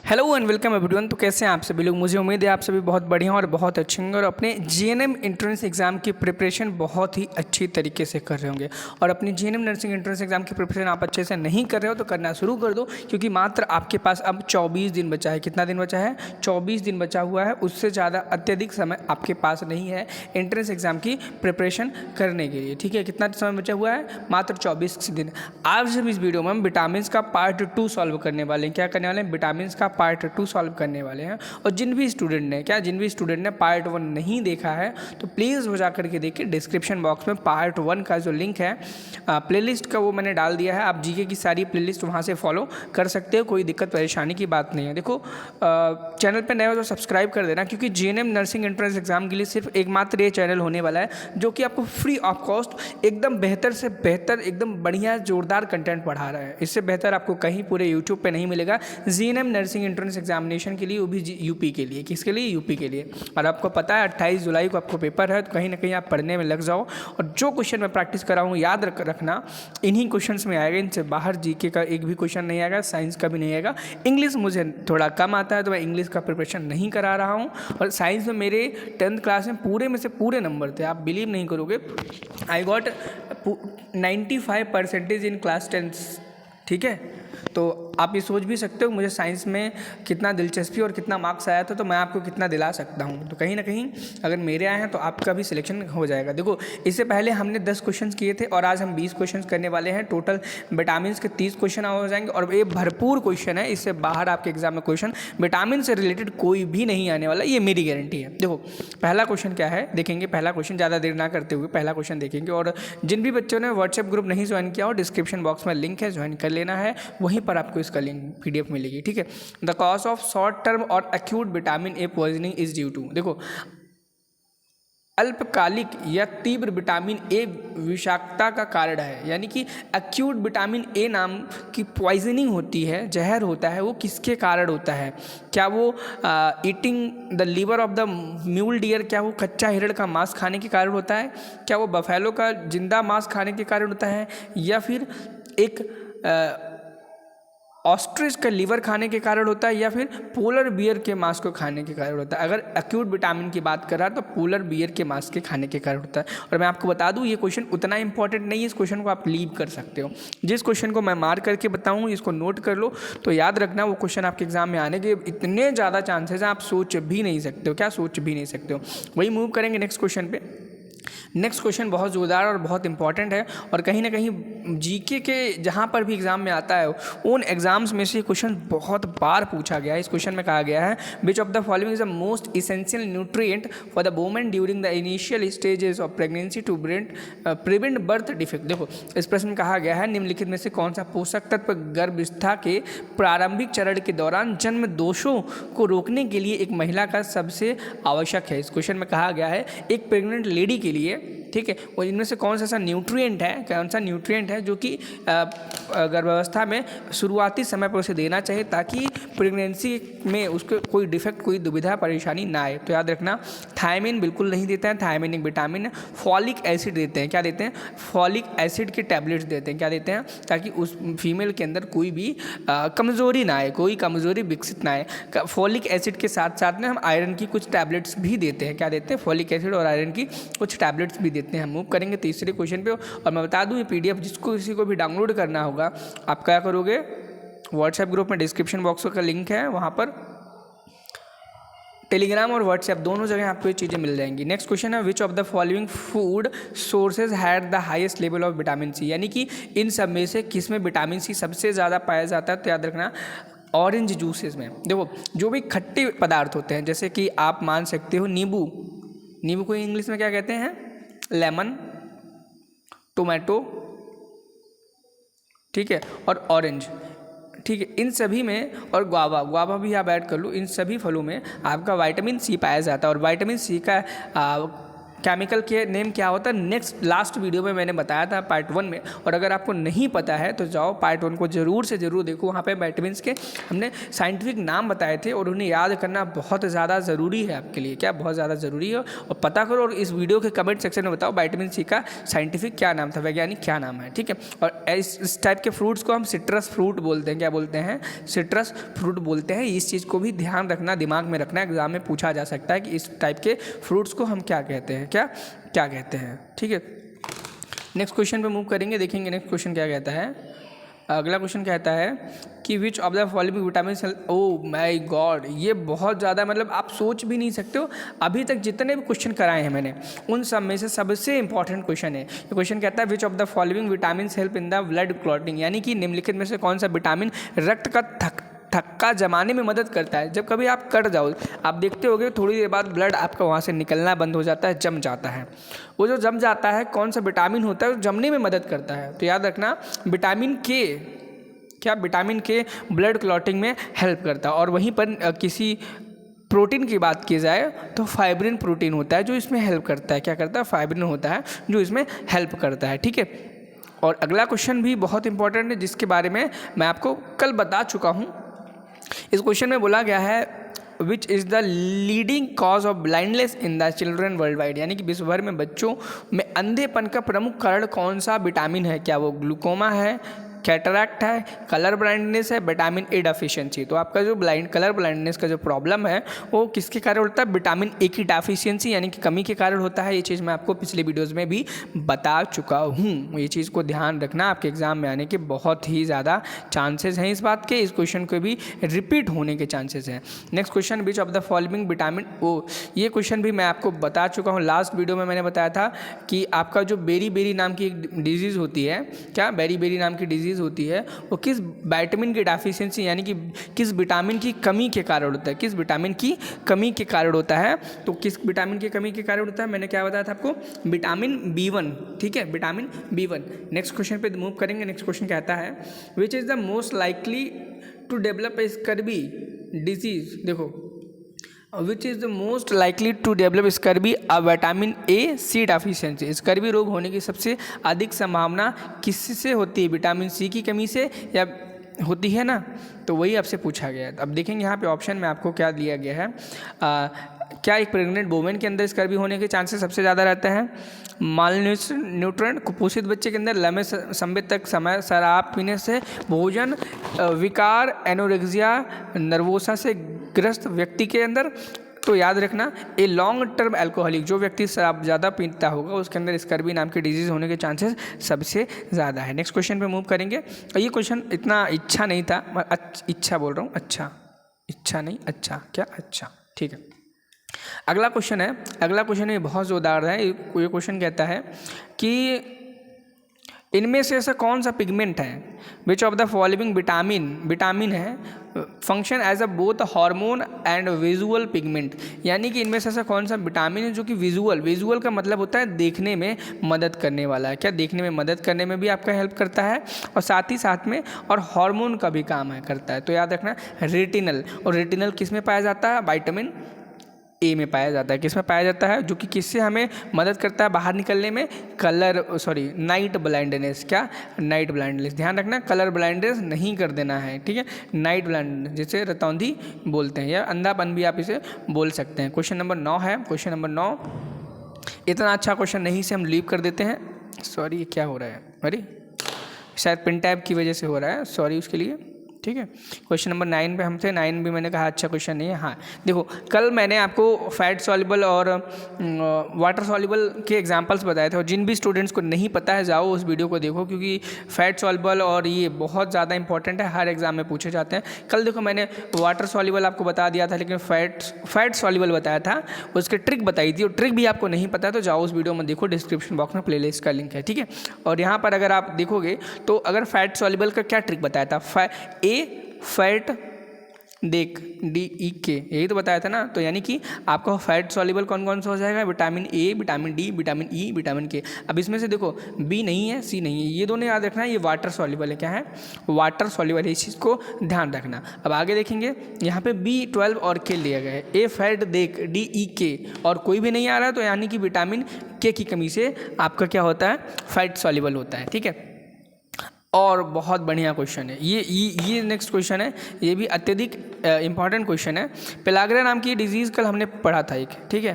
Hello and welcome everyone. तो कैसे हैं आप सभी लोग? मुझे उम्मीद है आप सभी बहुत बढ़िया और बहुत अच्छे होंगे और अपने जीएनएम एंट्रेंस एग्जाम की प्रिपरेशन बहुत ही अच्छी तरीके से कर रहे होंगे। और अपनी जीएनएम नर्सिंग एंट्रेंस एग्जाम की प्रिपरेशन आप अच्छे से नहीं कर रहे हो तो करना शुरू कर दो, क्योंकि मात्र आपके पास अब 24 दिन बचा है। कितना दिन बचा है? 24 दिन बचा हुआ है। उससे ज़्यादा अत्यधिक समय आपके पास नहीं है एंट्रेंस एग्जाम की प्रिपरेशन करने के लिए। ठीक है, कितना समय बचा हुआ है? मात्र 24 दिन। आज हम इस वीडियो में हम विटामिन का पार्ट 2 सॉल्व करने वाले हैं। क्या करने वाले हैं? विटामिन का पार्ट 2 सॉल्व करने वाले हैं। और जिन भी स्टूडेंट ने पार्ट 1 नहीं देखा है तो प्लीज़ वो जा करके देखिए। डिस्क्रिप्शन बॉक्स में पार्ट 1 का जो लिंक है प्लेलिस्ट का, वो मैंने डाल दिया है। आप जीके की सारी प्लेलिस्ट वहाँ से फॉलो कर सकते हो, कोई दिक्कत परेशानी की बात नहीं है। देखो, चैनल पर नए हो तो सब्सक्राइब कर देना, क्योंकि जीएनएम नर्सिंग एंट्रेंस एग्जाम के लिए सिर्फ एकमात्र ये चैनल होने वाला है जो कि आपको फ्री ऑफ कॉस्ट एकदम बेहतर से बेहतर, एकदम बढ़िया जोरदार कंटेंट पढ़ा रहा है। इससे बेहतर आपको कहीं पूरे यूट्यूब पे नहीं मिलेगा जीएनएम नर्सिंग एंट्रेंस एग्जामिनेशन के लिए, वो भी यूपी के लिए। किसके लिए? यूपी के लिए। और आपको पता है 28 जुलाई को आपको पेपर है, तो कहीं ना कहीं आप पढ़ने में लग जाओ। और जो क्वेश्चन मैं प्रैक्टिस कर रहा हूँ याद रखना, इन्हीं क्वेश्चंस में आएगा। इनसे बाहर जीके का एक भी क्वेश्चन नहीं आएगा, साइंस का भी नहीं आएगा। इंग्लिश मुझे थोड़ा कम आता है तो मैं इंग्लिश का प्रिपरेशन नहीं करा रहा हूँ। और साइंस में मेरे 10th क्लास में पूरे में से पूरे नंबर थे। आप बिलीव नहीं करोगे, आई गॉट 95% इन क्लास 10। ठीक है, तो आप ये सोच भी सकते हो मुझे साइंस में कितना दिलचस्पी और कितना मार्क्स आया था, तो मैं आपको कितना दिला सकता हूँ। तो कहीं ना कहीं अगर मेरे आए हैं तो आपका भी सिलेक्शन हो जाएगा। देखो, इससे पहले हमने 10 क्वेश्चंस किए थे और आज हम 20 क्वेश्चंस करने वाले हैं। टोटल विटामिन के 30 क्वेश्चन हो जाएंगे और ये भरपूर क्वेश्चन है। इससे बाहर आपके एग्जाम में क्वेश्चन विटामिन से रिलेटेड कोई भी नहीं आने वाला, ये मेरी गारंटी है। देखो, पहला क्वेश्चन क्या है देखेंगे। पहला क्वेश्चन, ज़्यादा देर ना करते हुए पहला क्वेश्चन देखेंगे। और जिन भी बच्चों ने व्हाट्सएप ग्रुप नहीं ज्वाइन किया हो, डिस्क्रिप्शन बॉक्स में लिंक है, ज्वाइन कर लेना है। वहीं पर आपको इसका लिंक PDF मिलेगी। ठीक है, the cause of short term और acute vitamin A poisoning is due to. देखो, अल्पकालिक या तीव्र विटामिन ए विषाक्तता का कारण है। यानी कि एक्यूट विटामिन ए नाम की पॉइजनिंग होती है, जहर होता है, वो किसके कारण होता है? क्या वो eating the liver of the mule deer, क्या वो कच्चा हिरण का मांस खाने के कारण होता है? क्या वो बफेलो का जिंदा मांस खाने के कारण होता है? या फिर एक ऑस्ट्रिच का लीवर खाने के कारण होता है? या फिर पोलर बियर के मांस को खाने के कारण होता है? अगर एक्यूट विटामिन की बात कर रहा है तो पोलर बियर के मांस के खाने के कारण होता है। और मैं आपको बता दूं, ये क्वेश्चन उतना इंपॉर्टेंट नहीं है, इस क्वेश्चन को आप लीव कर सकते हो। जिस क्वेश्चन को मैं मार्क करके बताऊँ, इसको नोट कर लो, तो याद रखना वो क्वेश्चन आपके एग्जाम में आने के इतने ज़्यादा चांसेस हैं, आप सोच भी नहीं सकते हो। क्या सोच भी नहीं सकते हो? वही मूव करेंगे नेक्स्ट क्वेश्चन पे। नेक्स्ट क्वेश्चन बहुत जोरदार और बहुत इंपॉर्टेंट है, और कहीं ना कहीं जीके के जहाँ पर भी एग्जाम में आता है उन एग्जाम्स में से क्वेश्चन बहुत बार पूछा गया है। इस क्वेश्चन में कहा गया है, which of the following is the most essential nutrient for the women during the initial stages of pregnancy to prevent birth defect. देखो, इस प्रश्न में कहा गया है, निम्नलिखित में से कौन सा पोषक तत्व गर्भावस्था के प्रारंभिक चरण के दौरान जन्म दोषों को रोकने के लिए एक महिला का सबसे आवश्यक है? इस क्वेश्चन में कहा गया है एक प्रेग्नेंट लेडी के लिए, ठीक है, और इनमें से कौन सा ऐसा न्यूट्रिएंट है, कौन सा न्यूट्रिएंट है जो कि गर्भावस्था में शुरुआती समय पर उसे देना चाहिए, ताकि प्रेगनेंसी में उसको कोई डिफेक्ट, कोई दुविधा, परेशानी ना आए। तो याद रखना, थायमिन बिल्कुल नहीं देते हैं, थायमिन एक विटामिन है। फॉलिक एसिड देते हैं। क्या देते हैं? फॉलिक एसिड के टैबलेट्स देते हैं। क्या देते हैं? ताकि उस फीमेल के अंदर कोई भी कमज़ोरी ना आए, कोई कमज़ोरी विकसित ना आए। फॉलिक एसिड के साथ साथ में हम आयरन की कुछ टैबलेट्स भी देते हैं। क्या देते हैं? फॉलिक एसिड और आयरन की कुछ टैबलेट्स भी देते हैं। हम मूव करेंगे तीसरे क्वेश्चन पे। और मैं बता दूं, ये PDF जिसको किसी को भी डाउनलोड करना होगा, आप क्या करोगे, व्हाट्सएप ग्रुप में डिस्क्रिप्शन बॉक्स का लिंक है, वहाँ पर टेलीग्राम और व्हाट्सएप दोनों जगह आपको ये चीज़ें मिल जाएंगी। नेक्स्ट क्वेश्चन है, which of the following food sources had the highest level of vitamin C. यानी कि इन सब में से किस में विटामिन सी सबसे ज़्यादा पाया जाता है? तो याद रखना, ऑरेंज जूसेस में। देखो, जो भी खट्टे पदार्थ होते हैं, जैसे कि आप मान सकते हो नींबू, नींबू को इंग्लिश में क्या कहते हैं? लेमन, टोमेटो, ठीक है, और ऑरेंज, ठीक है, इन सभी में, और गुआवा भी आप ऐड कर लो, इन सभी फलों में आपका विटामिन सी पाया जाता है। और विटामिन सी का केमिकल के नेम क्या होता है नेक्स्ट लास्ट वीडियो में मैंने बताया था पार्ट 1 में, और अगर आपको नहीं पता है तो जाओ पार्ट 1 को ज़रूर से ज़रूर देखो। वहाँ पे विटामिन्स के हमने साइंटिफिक नाम बताए थे और उन्हें याद करना बहुत ज़्यादा ज़रूरी है आपके लिए, क्या बहुत ज़्यादा ज़रूरी है, और पता करो। और इस वीडियो के कमेंट सेक्शन में बताओ विटामिन सी का साइंटिफिक क्या नाम था, वैज्ञानिक क्या नाम है, ठीक है। और इस टाइप के फ्रूट्स को हम सिट्रस फ्रूट बोलते हैं, क्या बोलते हैं, सिट्रस फ्रूट बोलते हैं। इस चीज़ को भी ध्यान रखना, दिमाग में रखना, एग्जाम में पूछा जा सकता है कि इस टाइप के फ्रूट्स को हम क्या कहते हैं, क्या कहते हैं, ठीक है। नेक्स्ट क्वेश्चन पे मूव करेंगे, देखेंगे नेक्स्ट क्वेश्चन क्या कहता है। अगला क्वेश्चन कहता है कि विच of the following vitamin, oh my God, ये बहुत ज़्यादा मतलब आप सोच भी नहीं सकते हो। अभी तक जितने भी क्वेश्चन कराए हैं मैंने उन सब में से सबसे इंपॉर्टेंट क्वेश्चन है। ये क्वेश्चन कहता है which of the following vitamin help in the blood clotting, यानी कि निम्नलिखित में से कौन सा विटामिन रक्त का थक्का जमाने में मदद करता है। जब कभी आप कट जाओ, आप देखते होगे थोड़ी देर बाद ब्लड आपका वहाँ से निकलना बंद हो जाता है, जम जाता है। वो जो जम जाता है कौन सा विटामिन होता है, वो जमने में मदद करता है। तो याद रखना विटामिन के, क्या विटामिन के ब्लड क्लॉटिंग में हेल्प करता है। और वहीं पर किसी प्रोटीन की बात की जाए तो फाइब्रिन प्रोटीन होता है जो इसमें हेल्प करता है। क्या करता है, फाइब्रिन होता है जो इसमें हेल्प करता है, ठीक है। और अगला क्वेश्चन भी बहुत इंपॉर्टेंट है जिसके बारे में मैं आपको कल बता चुका हूँ। इस क्वेश्चन में बोला गया है which is the leading cause of blindness in the children world wide, यानी कि विश्व भर में बच्चों में अंधेपन का प्रमुख कारण कौन सा विटामिन है। क्या वो ग्लूकोमा है, कैटरैक्ट है, कलर ब्लाइंडनेस है, विटामिन ए डेफिशिएंसी। तो आपका जो कलर ब्लाइंडनेस का जो प्रॉब्लम है वो किसके कारण होता है, विटामिन ए की डेफिशिएंसी यानी कि कमी के कारण होता है। ये चीज़ मैं आपको पिछले वीडियोज़ में भी बता चुका हूँ। ये चीज़ को ध्यान रखना, आपके एग्जाम में आने के बहुत ही ज़्यादा चांसेस हैं इस बात के। इस क्वेश्चन को भी रिपीट होने के चांसेस हैं। Next question which of the following vitamin oh, ये क्वेश्चन भी मैं आपको बता चुका हूँ। लास्ट वीडियो में मैंने बताया था कि आपका जो बेरी नाम की एक डिजीज़ होती है, क्या बेरी नाम की डिजीज़ होती है, वो किस विटामिन की डेफिशिएंसी यानी कि किस विटामिन की कमी के कारण होता है, किस विटामिन की कमी के कारण होता है। तो किस विटामिन की कमी के कारण होता है, मैंने क्या बताया था आपको, विटामिन B1, ठीक है, विटामिन B1। नेक्स्ट क्वेश्चन पे मूव करेंगे। नेक्स्ट क्वेश्चन कहता है which is the most likely to develop scurvy disease. देखो which is the most likely to develop scurvy a vitamin a C deficiency, scurvy रोग होने की सबसे अधिक संभावना किससे होती है, विटामिन सी की कमी से या होती है ना। तो वही आपसे पूछा गया है। अब देखेंगे यहाँ पे ऑप्शन में आपको क्या दिया गया है। क्या एक प्रेग्नेंट वुमेन के अंदर स्कर्वी होने के चांसेस सबसे ज़्यादा रहते हैं, मालन्यूट्रिएंट कुपोषित बच्चे के अंदर लंबे समय तक शराब पीने से, भोजन विकार, एनोरेक्सिया नर्वोसा से ग्रस्त व्यक्ति के अंदर। तो याद रखना ए लॉन्ग टर्म अल्कोहलिक, जो व्यक्ति शराब ज़्यादा पीता होगा उसके अंदर स्कर्वी नाम की डिजीज़ होने के चांसेस सबसे ज़्यादा है। नेक्स्ट क्वेश्चन पे मूव करेंगे। ये क्वेश्चन इतना इच्छा नहीं था, इच्छा बोल रहा हूँ, अच्छा इच्छा नहीं, अच्छा क्या, अच्छा ठीक है। अगला क्वेश्चन ये बहुत ज़ोरदार है। ये क्वेश्चन कहता है कि इनमें से ऐसा कौन सा पिगमेंट है, which of the following vitamin है function as a both hormone and visual pigment, यानी कि इनमें से ऐसा कौन सा विटामिन है जो कि विजुअल का मतलब होता है देखने में मदद करने वाला है। क्या देखने में मदद करने में भी आपका हेल्प करता है और साथ में और हार्मोन का भी काम करता है। तो याद रखना रेटिनल, और रेटिनल किस में पाया जाता है, विटामिन ए में पाया जाता है। किस में पाया जाता है, जो कि किससे हमें मदद करता है बाहर निकलने में, नाइट ब्लाइंडनेस। क्या, नाइट ब्लाइंडनेस, ध्यान रखना कलर ब्लाइंडनेस नहीं कर देना है, ठीक है। नाइट ब्लाइंडनेस जिसे रतौंधी बोलते हैं या अंधापन भी आप इसे बोल सकते हैं। क्वेश्चन नंबर 9 है। क्वेश्चन नंबर 9 इतना अच्छा क्वेश्चन नहीं से हम लीव कर देते हैं। सॉरी ये क्या हो रहा है, अरे शायद पिन टैब की वजह से हो रहा है, सॉरी उसके लिए, ठीक है। क्वेश्चन नंबर 9 पे हमसे 9 भी मैंने कहा अच्छा क्वेश्चन नहीं है। हाँ देखो, कल मैंने आपको फैट सॉल्युबल और वाटर सॉल्युबल के एग्जांपल्स बताए थे, और जिन भी स्टूडेंट्स को नहीं पता है जाओ उस वीडियो को देखो, क्योंकि फैट सॉल्युबल और ये बहुत ज़्यादा इंपॉर्टेंट है, हर एग्जाम में पूछे जाते हैं। कल देखो मैंने वाटर सॉल्युबल आपको बता दिया था, लेकिन फैट सॉल्युबल बताया था, उसकी ट्रिक बताई थी, और ट्रिक भी आपको नहीं पता तो जाओ उस वीडियो में देखो, डिस्क्रिप्शन बॉक्स में प्लेलिस्ट का लिंक है, ठीक है। और यहाँ पर अगर आप देखोगे तो अगर फैट सॉल्युबल का क्या ट्रिक बताया था, फैट देख DEK, यही तो बताया था ना। तो यानी कि आपका फैट सॉल्युबल कौन कौन सा हो जाएगा, vitamin A, vitamin D, vitamin E, vitamin K। अब इसमें से देखो B नहीं है, C नहीं है, ये दोनों याद रखना है। ये वाटर सॉल्युबल है, क्या है, वाटर सॉल्युबल है, इस चीज़ को ध्यान रखना। अब आगे देखेंगे, यहाँ पे B12 और K लिया गया है। ए फैट देख DEK और कोई भी नहीं आ रहा है, तो यानी कि विटामिन K की कमी से आपका क्या होता है, फैट सॉल्युबल होता है। ठीक है, और बहुत बढ़िया क्वेश्चन है ये नेक्स्ट क्वेश्चन है, ये भी अत्यधिक इम्पॉर्टेंट क्वेश्चन है। पेलाग्रा नाम की डिजीज़ कल हमने पढ़ा था एक, ठीक है।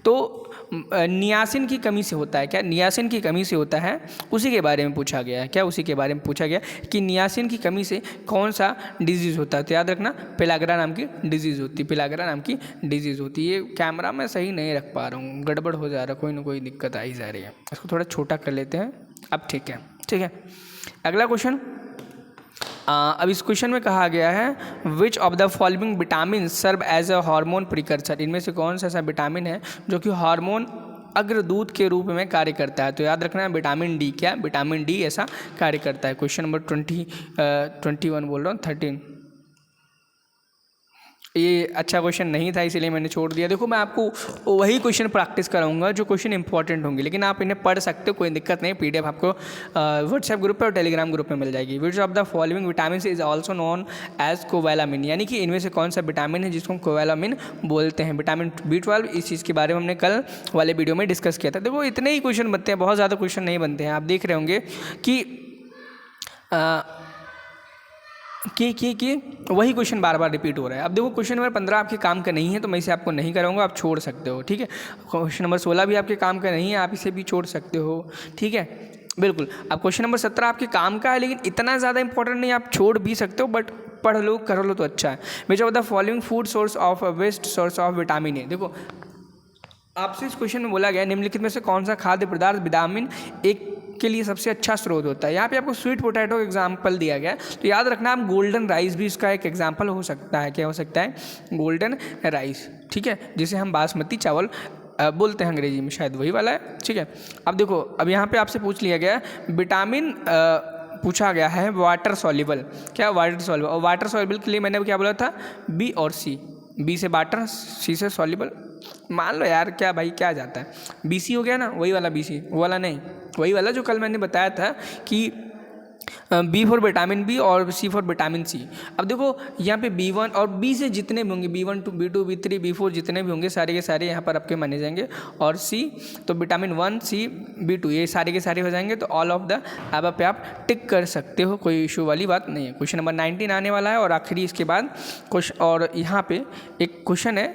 तो नियासिन की कमी से होता है, क्या नियासिन की कमी से होता है, उसी के बारे में पूछा गया है। क्या उसी के बारे में पूछा गया कि नियासिन की कमी से कौन सा डिजीज़ होता है। तो याद रखना पेलाग्रा नाम की डिजीज़ होती है, पेलाग्रा नाम की डिजीज़ होती है। ये कैमरा मैं सही नहीं रख पा रहा हूँ, गड़बड़ हो जा रहा है, कोई ना कोई दिक्कत आ ही जा रही है। इसको थोड़ा छोटा कर लेते हैं, अब ठीक है, ठीक है। अगला क्वेश्चन, अब इस क्वेश्चन में कहा गया है which of the following vitamin serve as a hormone precursor. इनमें से कौन सा ऐसा विटामिन है जो कि हार्मोन अग्रदूत के रूप में कार्य करता है। तो याद रखना है विटामिन डी, क्या विटामिन डी ऐसा कार्य करता है। क्वेश्चन नंबर 21 बोल रहा हूँ, 13। ये अच्छा क्वेश्चन नहीं था इसीलिए मैंने छोड़ दिया। देखो मैं आपको वही क्वेश्चन प्रैक्टिस कराऊंगा जो क्वेश्चन इंपॉर्टेंट होंगे, लेकिन आप इन्हें पढ़ सकते हो, कोई दिक्कत नहीं। PDF आपको व्हाट्सएप ग्रुप पे और टेलीग्राम ग्रुप में मिल जाएगी। Which of the following vitamin is also known as cobalamin, यानी कि इनमें से कौन सा विटामिन है जिसको कोवैलामिन बोलते हैं। विटामिन B12, इस चीज़ के बारे में हमने कल वाले वीडियो में डिस्कस किया था। देखो इतने ही क्वेश्चन बनते हैं, बहुत ज़्यादा क्वेश्चन नहीं बनते हैं। आप देख रहे होंगे कि वही क्वेश्चन बार बार रिपीट हो रहा है। अब देखो क्वेश्चन नंबर 15 आपके काम का नहीं है, तो मैं इसे आपको नहीं कराऊंगा, आप छोड़ सकते हो, ठीक है। क्वेश्चन नंबर 16 भी आपके काम का नहीं है, आप इसे भी छोड़ सकते हो, ठीक है, बिल्कुल। अब क्वेश्चन नंबर 17 आपके काम का है, लेकिन इतना ज़्यादा इंपॉर्टेंट नहीं, आप छोड़ भी सकते हो, बट पढ़ लो कर लो तो अच्छा है। Which of the following food source of best source of vitamin A. देखो आपसे इस क्वेश्चन में बोला गया निम्नलिखित में से कौन सा खाद्य पदार्थ विटामिन ए के लिए सबसे अच्छा स्रोत होता है। यहाँ पे आपको स्वीट पोटैटो का एग्जाम्पल दिया गया है, तो याद रखना आप गोल्डन राइस भी इसका एक एग्जाम्पल हो सकता है। क्या हो सकता है, गोल्डन राइस, ठीक है, जिसे हम बासमती चावल बोलते हैं अंग्रेजी में, शायद वही वाला है, ठीक है। अब देखो अब यहाँ पे आपसे पूछ लिया गया विटामिन पूछा गया है वाटर सॉल्युबल, क्या वाटर सॉल्युबल, और वाटर सॉल्युबल के लिए मैंने क्या बोला था, बी और सी। बी से वाटर, सी से सॉल्युबल, मान लो यार क्या भाई क्या जाता है, BC हो गया ना, वही वाला BC, वो वाला नहीं, वही वाला जो कल मैंने बताया था कि B फॉर विटामिन B और C फॉर विटामिन C। अब देखो यहाँ पे B1 और B से जितने भी होंगे, B1 to B2 B3 B4 जितने भी होंगे सारे के सारे यहाँ पर आपके माने जाएंगे, और C तो विटामिन 1 C B2 ये सारे के सारे हो जाएंगे। तो ऑल ऑफ द अब पे आप टिक कर सकते हो, कोई इशू वाली बात नहीं है। क्वेश्चन नंबर 19 आने वाला है और आखिरी इसके बाद क्वेश्चन, और यहाँ पे एक क्वेश्चन है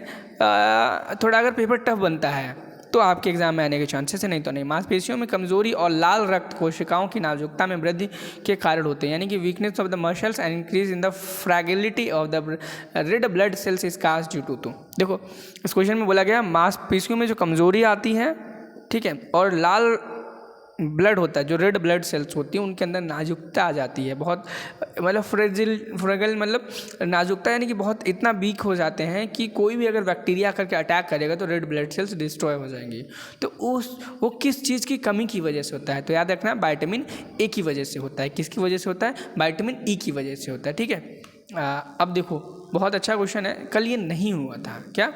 थोड़ा अगर पेपर टफ बनता है तो आपके एग्जाम में आने के चांसेस है, नहीं तो नहीं। मांसपेशियों में कमजोरी और लाल रक्त कोशिकाओं की नाजुकता में वृद्धि के कारण होते हैं, यानी कि weakness of the muscles and increase in the fragility of the red blood cells is cause due to. तो देखो इस क्वेश्चन में बोला गया मांसपेशियों में जो कमजोरी आती है, ठीक है, और लाल ब्लड होता है, जो रेड ब्लड सेल्स होती है उनके अंदर नाजुकता आ जाती है, बहुत मतलब फ्रेगल मतलब नाजुकता, यानी कि बहुत इतना वीक हो जाते हैं कि कोई भी अगर बैक्टीरिया करके अटैक करेगा तो रेड ब्लड सेल्स डिस्ट्रॉय हो जाएंगी। तो वो किस चीज़ की कमी की वजह से होता है, तो याद रखना विटामिन ए की वजह से होता है। किसकी वजह से होता है, विटामिन ई की वजह से होता है, ठीक है। अब देखो बहुत अच्छा क्वेश्चन है, कल ये नहीं हुआ था, क्या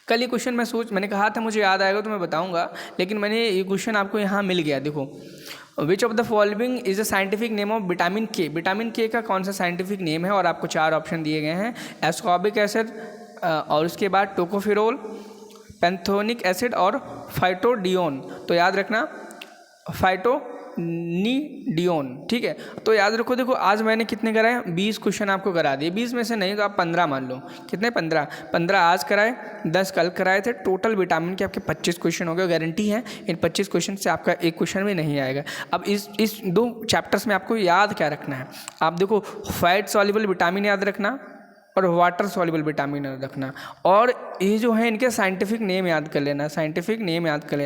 कल ये क्वेश्चन मैंने कहा था मुझे याद आएगा तो मैं बताऊंगा, लेकिन मैंने ये क्वेश्चन आपको यहाँ मिल गया। देखो विच of the following is the scientific name of vitamin के। विटामिन के का कौन सा साइंटिफिक नेम है, और आपको 4 ऑप्शन दिए गए हैं, एस्कॉर्बिक एसिड और उसके बाद टोकोफेरोल, पैंथोनिक एसिड और फाइटोडियोन। तो याद रखना फाइटोनिडियोन, ठीक है। तो याद रखो, देखो आज मैंने कितने कराए, 20 क्वेश्चन आपको करा दिए, 20 में से नहीं तो आप 15 मान लो, कितने 15 आज कराए, 10 कल कराए थे, टोटल विटामिन के आपके 25 क्वेश्चन हो गए। गारंटी है इन 25 क्वेश्चन से आपका एक क्वेश्चन भी नहीं आएगा। अब इस 2 चैप्टर्स में आपको याद क्या रखना है, आप देखो फैट सॉल्युबल विटामिन याद रखना और वाटर सॉल्युबल विटामिन याद रखना, और ये जो है इनके साइंटिफिक नेम याद कर लेना, साइंटिफिक नेम याद कर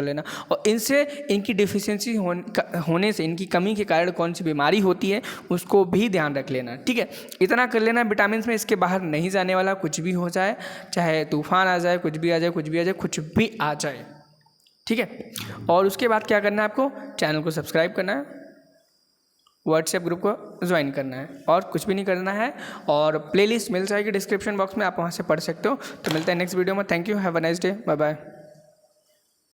लेना, और इनसे इनकी डिफिशियंसी होने से, इनकी कमी के कारण कौन सी बीमारी होती है उसको भी ध्यान रख लेना, ठीक है। इतना कर लेना विटामिन में, इसके बाहर नहीं जाने वाला, कुछ भी हो जाए, चाहे तूफान आ जाए, कुछ भी आ जाए, कुछ भी आ जाए, ठीक है। और उसके बाद क्या करना है, आपको चैनल को सब्सक्राइब करना है, व्हाट्सएप ग्रुप को ज्वाइन करना है और कुछ भी नहीं करना है। और प्लेलिस्ट मिल जाएगी डिस्क्रिप्शन बॉक्स में, आप वहाँ से पढ़ सकते हो। तो मिलते हैं नेक्स्ट वीडियो में। Thank you, have a nice day, bye bye.